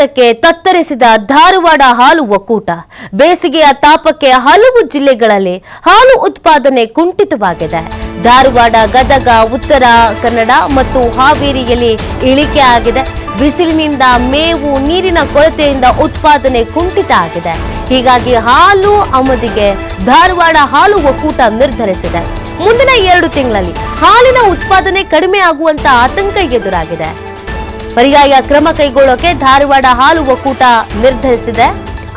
ಕ್ಕೆ ತತ್ತರಿಸಿದ ಧಾರವಾಡ ಹಾಲು ಒಕ್ಕೂಟ ಬೇಸಿಗೆಯ ತಾಪಕ್ಕೆ ಹಲವು ಜಿಲ್ಲೆಗಳಲ್ಲಿ ಹಾಲು ಉತ್ಪಾದನೆ ಕುಂಠಿತವಾಗಿದೆ. ಧಾರವಾಡ, ಗದಗ, ಉತ್ತರ ಕನ್ನಡ ಮತ್ತು ಹಾವೇರಿಯಲ್ಲಿ ಇಳಿಕೆ ಆಗಿದೆ. ಬಿಸಿಲಿನಿಂದ ಮೇವು, ನೀರಿನ ಕೊರತೆಯಿಂದ ಉತ್ಪಾದನೆ ಕುಂಠಿತ ಆಗಿದೆ. ಹೀಗಾಗಿ ಹಾಲು ಆಮದಿಗೆ ಧಾರವಾಡ ಹಾಲು ಒಕ್ಕೂಟ ನಿರ್ಧರಿಸಿದೆ. ಮುಂದಿನ 2 ತಿಂಗಳಲ್ಲಿ ಹಾಲಿನ ಉತ್ಪಾದನೆ ಕಡಿಮೆ ಆಗುವಂತ ಆತಂಕ ಎದುರಾಗಿದೆ. ಪರ್ಯಾಯ ಕ್ರಮ ಕೈಗೊಳ್ಳೋಕೆ ಧಾರವಾಡ ಹಾಲು ಒಕ್ಕೂಟ ನಿರ್ಧರಿಸಿದೆ.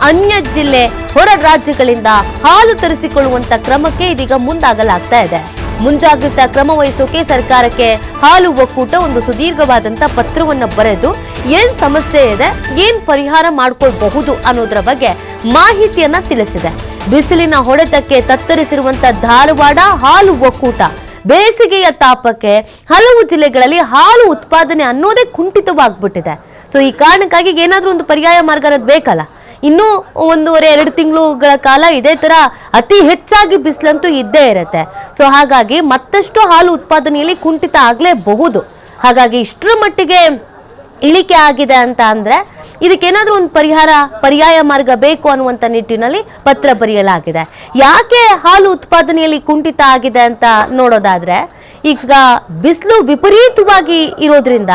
ಅನ್ಯ ಜಿಲ್ಲೆ, ಹೊರ ರಾಜ್ಯಗಳಿಂದ ಹಾಲು ತರಿಸಿಕೊಳ್ಳುವಂತ ಕ್ರಮಕ್ಕೆ ಇದೀಗ ಮುಂದಾಗಲಾಗ್ತಾ ಇದೆ. ಮುಂಜಾಗ್ರತಾ ಕ್ರಮ ವಹಿಸೋಕೆ ಸರ್ಕಾರಕ್ಕೆ ಹಾಲು ಒಕ್ಕೂಟ ಒಂದು ಸುದೀರ್ಘವಾದಂತ ಪತ್ರವನ್ನು ಬರೆದು ಏನ್ ಸಮಸ್ಯೆ ಇದೆ, ಏನ್ ಪರಿಹಾರ ಮಾಡ್ಕೊಳ್ಬಹುದು ಅನ್ನೋದ್ರ ಬಗ್ಗೆ ಮಾಹಿತಿಯನ್ನ ತಿಳಿಸಿದೆ. ಬಿಸಿಲಿನ ಹೊಡೆತಕ್ಕೆ ತತ್ತರಿಸಿರುವಂತ ಧಾರವಾಡ ಹಾಲು ಒಕ್ಕೂಟ ಬೇಸಿಗೆಯ ತಾಪಕ್ಕೆ ಹಲವು ಜಿಲ್ಲೆಗಳಲ್ಲಿ ಹಾಲು ಉತ್ಪಾದನೆ ಅನ್ನೋದೇ ಕುಂಠಿತವಾಗ್ಬಿಟ್ಟಿದೆ. ಸೊ ಈ ಕಾರಣಕ್ಕಾಗಿ ಏನಾದ್ರೂ ಒಂದು ಪರ್ಯಾಯ ಮಾರ್ಗ ಅನ್ನೋದು ಬೇಕಲ್ಲ. ಇನ್ನೂ 1.5-2 ತಿಂಗಳುಗಳ ಕಾಲ ಇದೇ ತರ ಅತಿ ಹೆಚ್ಚಾಗಿ ಬಿಸಿಲಂತೂ ಇದ್ದೇ ಇರುತ್ತೆ. ಸೊ ಹಾಗಾಗಿ ಮತ್ತಷ್ಟು ಹಾಲು ಉತ್ಪಾದನೆಯಲ್ಲಿ ಕುಂಠಿತ ಆಗ್ಲೇಬಹುದು. ಹಾಗಾಗಿ ಇಷ್ಟರ ಮಟ್ಟಿಗೆ ಇಳಿಕೆ ಆಗಿದೆ ಅಂತ ಅಂದ್ರೆ ಇದಕ್ಕೇನಾದ್ರೂ ಒಂದು ಪರ್ಯಾಯ ಮಾರ್ಗ ಬೇಕು ಅನ್ನುವಂತ ನಿಟ್ಟಿನಲ್ಲಿ ಪತ್ರ ಬರೆಯಲಾಗಿದೆ. ಯಾಕೆ ಹಾಲು ಉತ್ಪಾದನೆಯಲ್ಲಿ ಕುಂಠಿತ ಆಗಿದೆ ಅಂತ ನೋಡೋದಾದ್ರೆ, ಈಗ ಬಿಸಿಲು ವಿಪರೀತವಾಗಿ ಇರೋದ್ರಿಂದ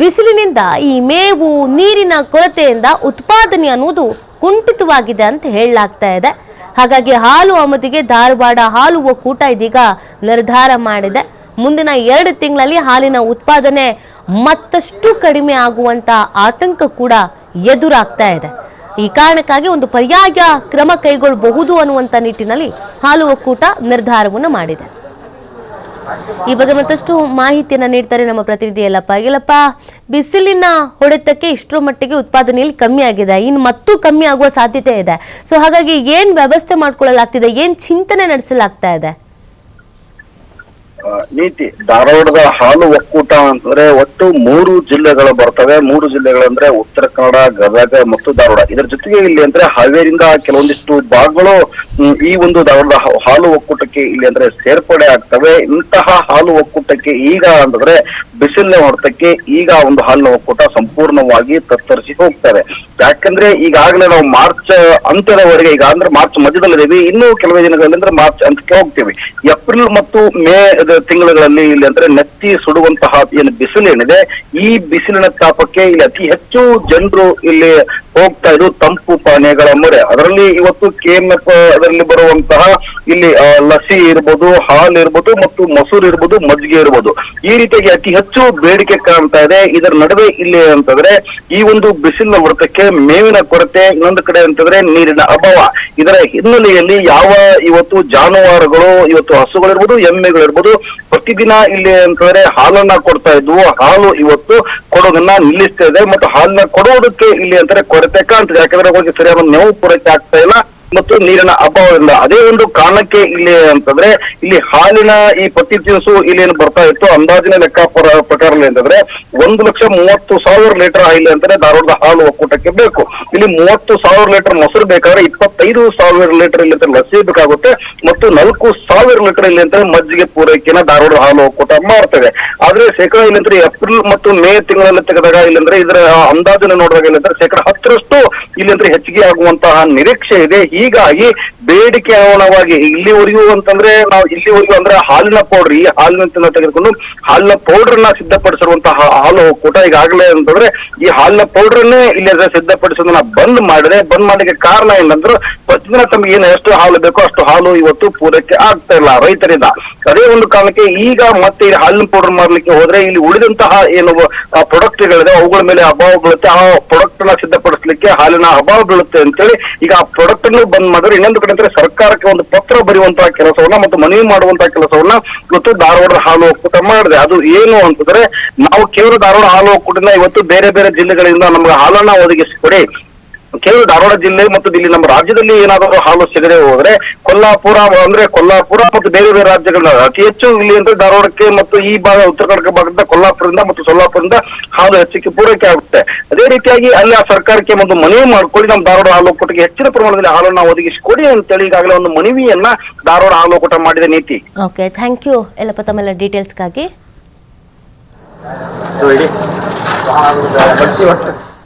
ಬಿಸಿಲಿನಿಂದ ಈ ಮೇವು, ನೀರಿನ ಕೊರತೆಯಿಂದ ಉತ್ಪಾದನೆ ಅನ್ನೋದು ಕುಂಠಿತವಾಗಿದೆ ಅಂತ ಹೇಳಲಾಗ್ತಾ ಇದೆ. ಹಾಗಾಗಿ ಹಾಲು ಆಮದಿಗೆ ಧಾರವಾಡ ಹಾಲು ಒಕ್ಕೂಟ ಇದೀಗ ನಿರ್ಧಾರ ಮಾಡಿದೆ. ಮುಂದಿನ 2 ತಿಂಗಳಲ್ಲಿ ಹಾಲಿನ ಉತ್ಪಾದನೆ ಮತ್ತಷ್ಟು ಕಡಿಮೆ ಆಗುವಂತ ಆತಂಕ ಕೂಡ ಎದುರಾಗ್ತಾ ಇದೆ. ಈ ಕಾರಣಕ್ಕಾಗಿ ಒಂದು ಪರ್ಯಾಯ ಕ್ರಮ ಕೈಗೊಳ್ಳಬಹುದು ಅನ್ನುವಂತ ನಿಟ್ಟಿನಲ್ಲಿ ಹಾಲು ಒಕ್ಕೂಟ ನಿರ್ಧಾರವನ್ನು ಮಾಡಿದೆ. ಈ ಬಗ್ಗೆ ಮತ್ತಷ್ಟು ಮಾಹಿತಿಯನ್ನ ನೀಡ್ತಾರೆ ನಮ್ಮ ಪ್ರತಿನಿಧಿ ಯಲ್ಲಪ್ಪ. ಬಿಸಿಲಿನ ಹೊಡೆತಕ್ಕೆ ಇಷ್ಟರ ಮಟ್ಟಿಗೆ ಉತ್ಪಾದನೆಯಲ್ಲಿ ಕಮ್ಮಿ ಆಗಿದೆ, ಇನ್ನು ಮತ್ತೂ ಕಮ್ಮಿ ಆಗುವ ಸಾಧ್ಯತೆ ಇದೆ. ಸೊ ಹಾಗಾಗಿ ಏನ್ ವ್ಯವಸ್ಥೆ ಮಾಡ್ಕೊಳ್ಳಲಾಗ್ತಿದೆ, ಏನ್ ಚಿಂತನೆ ನಡೆಸಲಾಗ್ತಾ ಇದೆ? ನೀತಿ ಧಾರವಾಡದ ಹಾಲು ಒಕ್ಕೂಟ ಅಂತಂದ್ರೆ ಒಟ್ಟು 3 ಜಿಲ್ಲೆಗಳು ಬರ್ತವೆ. 3 ಜಿಲ್ಲೆಗಳಂದ್ರೆ ಉತ್ತರ ಕನ್ನಡ, ಗದಗ ಮತ್ತು ಧಾರವಾಡ. ಇದರ ಜೊತೆಗೆ ಇಲ್ಲಿ ಅಂದ್ರೆ ಹಾವೇರಿಯಿಂದ ಕೆಲವೊಂದಿಷ್ಟು ಭಾಗಗಳು ಈ ಒಂದು ಧಾರವಾಡದ ಹಾಲು ಒಕ್ಕೂಟಕ್ಕೆ ಇಲ್ಲಿ ಅಂದ್ರೆ ಸೇರ್ಪಡೆ ಆಗ್ತವೆ. ಇಂತಹ ಹಾಲು ಒಕ್ಕೂಟಕ್ಕೆ ಈಗ ಅಂತಂದ್ರೆ ಬಿಸಿಲಿನ ಹೊಡೆತಕ್ಕೆ ಈಗ ಒಂದು ಹಾಲಿನ ಒಕ್ಕೂಟ ಸಂಪೂರ್ಣವಾಗಿ ತತ್ತರಿಸಿ ಹೋಗ್ತವೆ. ಯಾಕಂದ್ರೆ ಈಗಾಗಲೇ ನಾವು ಮಾರ್ಚ್ ಅಂತ್ಯದವರೆಗೆ, ಈಗ ಅಂದ್ರೆ ಮಾರ್ಚ್ ಮಧ್ಯದಲ್ಲಿದ್ದೀವಿ, ಇನ್ನೂ ಕೆಲವೇ ದಿನಗಳಲ್ಲಿ ಅಂದ್ರೆ ಮಾರ್ಚ್ ಅಂತ್ಯಕ್ಕೆ ಹೋಗ್ತೀವಿ. ಏಪ್ರಿಲ್ ಮತ್ತು ಮೇ ತಿಂಗಳುಗಳಲ್ಲಿ ಇಲ್ಲಿ ಅಂದ್ರೆ ನೆತ್ತಿ ಸುಡುವಂತಹ ಏನು ಬಿಸಿಲೇನಿದೆ, ಈ ಬಿಸಿಲಿನ ತಾಪಕ್ಕೆ ಇಲ್ಲಿ ಅತಿ ಹೆಚ್ಚು ಜನರು ಇಲ್ಲಿ ಹೋಗ್ತಾ ಇದ್ದು ತಂಪು ಪಾನೀಯಗಳ ಮೊರೆ. ಅದರಲ್ಲಿ ಇವತ್ತು KMF ಅದರಲ್ಲಿ ಬರುವಂತಹ ಇಲ್ಲಿ ಲಸಿ ಇರ್ಬೋದು, ಹಾಲು ಇರ್ಬೋದು ಮತ್ತು ಮೊಸರು ಇರ್ಬೋದು, ಮಜ್ಜಿಗೆ ಇರ್ಬೋದು, ಈ ರೀತಿಯಾಗಿ ಅತಿ ಹೆಚ್ಚು ಬೇಡಿಕೆ ಕಾಣ್ತಾ ಇದೆ. ಇದರ ನಡುವೆ ಇಲ್ಲಿ ಅಂತಂದ್ರೆ ಈ ಒಂದು ಬಿಸಿಲಿನ ಹೊಡೆತಕ್ಕೆ ಮೇವಿನ ಕೊರತೆ, ಇನ್ನೊಂದು ಕಡೆ ಅಂತಂದ್ರೆ ನೀರಿನ ಅಭಾವ. ಇದರ ಹಿನ್ನೆಲೆಯಲ್ಲಿ ಇವತ್ತು ಜಾನುವಾರುಗಳು, ಇವತ್ತು ಹಸುಗಳಿರ್ಬೋದು, ಎಮ್ಮೆಗಳಿರ್ಬೋದು, ಪ್ರತಿದಿನ ಇಲ್ಲಿ ಅಂತಂದ್ರೆ ಹಾಲನ್ನ ಕೊಡ್ತಾ ಇದ್ವು. ಹಾಲು ಇವತ್ತು ಕೊಡೋದನ್ನ ನಿಲ್ಲಿಸ್ತಾ ಇದೆ ಮತ್ತು ಹಾಲನ್ನ ಕೊಡುವುದಕ್ಕೆ ಇಲ್ಲಿ ಅಂತಾರೆ ಕೊರತೆ ಕಾಣ್ತದೆ. ಯಾಕಂದ್ರೆ ಅವರಿಗೆ ಸರಿಯಾದ ಮೇವು ಪೂರೈಕೆ ಆಗ್ತಾ ಇಲ್ಲ ಮತ್ತು ನೀರಿನ ಅಭಾವದಿಂದ. ಅದೇ ಒಂದು ಕಾರಣಕ್ಕೆ ಇಲ್ಲಿ ಅಂತಂದ್ರೆ ಇಲ್ಲಿ ಹಾಲಿನ ಈ ಪ್ರತಿ ದಿವಸ ಇಲ್ಲಿ ಏನು ಬರ್ತಾ ಇತ್ತು, ಅಂದಾಜಿನ ಲೆಕ್ಕ ಪ್ರಕಾರ ಅಂತಂದ್ರೆ 1,30,000 ಲೀಟರ್ ಇಲ್ಲಿ ಅಂತಾರೆ ಧಾರವಾಡದ ಹಾಲು ಒಕ್ಕೂಟಕ್ಕೆ ಬೇಕು. ಇಲ್ಲಿ 30,000 ಲೀಟರ್ ಮೊಸರು ಬೇಕಾದ್ರೆ 25,000 ಲೀಟರ್ ಇಲ್ಲಿ ಅಂತ ಲಸಿ ಬೇಕಾಗುತ್ತೆ ಮತ್ತು 4,000 ಲೀಟರ್ ಇಲ್ಲಿ ಅಂತ ಮಜ್ಜಿಗೆ ಪೂರೈಕೆನ ಧಾರವಾಡ ಹಾಲು ಒಕ್ಕೂಟ ಮಾಡ್ತದೆ. ಆದ್ರೆ ಶೇಕಡ ಇಲ್ಲಿ ಅಂದ್ರೆ ಏಪ್ರಿಲ್ ಮತ್ತು ಮೇ ತಿಂಗಳಲ್ಲಿ ತೆಗೆದಾಗ ಇಲ್ಲಿ ಅಂದ್ರೆ ಇದರ ಅಂದಾಜಿನ ನೋಡಿದಾಗ ಇಲ್ಲಿ ಅಂದ್ರೆ ಶೇಕಡ 10ರಷ್ಟು ಇಲ್ಲಿ ಅಂದ್ರೆ ಹೆಚ್ಚಿಗೆ ಆಗುವಂತಹ ನಿರೀಕ್ಷೆ ಇದೆ. ಹೀಗಾಗಿ ಬೇಡಿಕೆ ಅನುಗುಣವಾಗಿ ಇಲ್ಲಿವರೆಗೂ ಅಂತಂದ್ರೆ ನಾವು ಇಲ್ಲಿವರೆಗೂ ಅಂದ್ರೆ ಹಾಲಿನ ಪೌಡರ್, ಈ ಹಾಲಿನ ತೆಗೆದುಕೊಂಡು ಹಾಲಿನ ಪೌಡರ್ ನ ಸಿದ್ಧಪಡಿಸಿರುವಂತಹ ಹಾಲು ಒಕ್ಕೂಟ ಈಗಾಗಲೇ ಅಂತಂದ್ರೆ ಈ ಹಾಲಿನ ಪೌಡರ್ ಅನ್ನೇ ಇಲ್ಲಿ ಸಿದ್ಧಪಡಿಸೋದನ್ನ ಬಂದ್ ಮಾಡಲಿಕ್ಕೆ ಕಾರಣ ಏನಂದ್ರೆ ಪ್ರತಿದಿನ ತಮಗೆ ಏನು ಎಷ್ಟು ಹಾಲು ಬೇಕೋ ಅಷ್ಟು ಹಾಲು ಇವತ್ತು ಪೂರೈಕೆ ಆಗ್ತಾ ಇಲ್ಲ ರೈತರಿಂದ. ಅದೇ ಒಂದು ಕಾರಣಕ್ಕೆ ಈಗ ಮತ್ತೆ ಇಲ್ಲಿ ಹಾಲಿನ ಪೌಡರ್ ಮಾಡ್ಲಿಕ್ಕೆ ಹೋದ್ರೆ ಇಲ್ಲಿ ಉಳಿದಂತಹ ಏನು ಪ್ರಾಡಕ್ಟ್ಗಳಿದೆ ಅವುಗಳ ಮೇಲೆ ಅಭಾವ ಬೀಳುತ್ತೆ. ಆ ಪ್ರಾಡಕ್ಟ್ ನ ಸಿದ್ಧಪಡಿಸಲಿಕ್ಕೆ ಹಾಲಿನ ಅಭಾವ ಬೀಳುತ್ತೆ ಅಂತೇಳಿ ಈಗ ಆ ಪ್ರಾಡಕ್ಟ್ ಅನ್ನು ಬಂದ್ ಮಾಡಿದ್ರೆ, ಇನ್ನೊಂದು ಕಡೆ ಅಂದ್ರೆ ಸರ್ಕಾರಕ್ಕೆ ಒಂದು ಪತ್ರ ಬರೆಯುವಂತಹ ಕೆಲಸವನ್ನ ಮತ್ತು ಮನವಿ ಮಾಡುವಂತಹ ಕೆಲಸವನ್ನ ಇವತ್ತು ಧಾರವಾಡ ಹಾಲು ಒಕ್ಕೂಟ ಮಾಡಿದೆ. ಅದು ಏನು ಅಂತಂದ್ರೆ, ನಾವು ಕೇವಲ ಧಾರವಾಡ ಹಾಲು ಒಕ್ಕೂಟದಿಂದ ಇವತ್ತು ಬೇರೆ ಬೇರೆ ಜಿಲ್ಲೆಗಳಿಂದ ನಮ್ಗೆ ಹಾಲನ್ನ ಒದಗಿಸಿಕೊಡಿ. ಕೇವಲ ಧಾರವಾಡ ಜಿಲ್ಲೆ ಮತ್ತು ಇಲ್ಲಿ ನಮ್ಮ ರಾಜ್ಯದಲ್ಲಿ ಏನಾದರೂ ಹಾಲು ಸಿಗದೆ ಹೋದ್ರೆ ಕೊಲ್ಲಾಪುರ ಮತ್ತು ಬೇರೆ ಬೇರೆ ರಾಜ್ಯಗಳ ಅತಿ ಹೆಚ್ಚು ಇಲ್ಲಿ ಅಂದ್ರೆ ಧಾರವಾಡಕ್ಕೆ ಮತ್ತು ಈ ಭಾಗ ಉತ್ತರ ಕರ್ನಾಟಕ ಭಾಗದಿಂದ ಕೊಲ್ಲಾಪುರದಿಂದ ಮತ್ತು ಸೊಲ್ಲಾಪುರದಿಂದ ಹಾಲು ಹೆಚ್ಚಿಗೆ ಪೂರೈಕೆ ಆಗುತ್ತೆ. ಅದೇ ರೀತಿಯಾಗಿ ಅಲ್ಲಿ ಆ ಸರ್ಕಾರಕ್ಕೆ ಒಂದು ಮನವಿ ಮಾಡ್ಕೊಳ್ಳಿ, ನಮ್ಮ ಧಾರವಾಡ ಹಾಲು ಒಕ್ಕೂಟಕ್ಕೆ ಹೆಚ್ಚಿನ ಪ್ರಮಾಣದಲ್ಲಿ ಹಾಲನ್ನ ಒದಗಿಸಿಕೊಡಿ ಅಂತೇಳಿ ಈಗಾಗಲೇ ಒಂದು ಮನವಿಯನ್ನ ಧಾರವಾಡ ಹಾಲು ಒಕ್ಕೂಟ ಮಾಡಿದೆ. ನೀತಿ. ಓಕೆ, ಥ್ಯಾಂಕ್ ಯು ಯಲ್ಲಪ್ಪ ತಮ್ಮೆಲ್ಲ ಡೀಟೇಲ್ಸ್ಗಾಗಿ.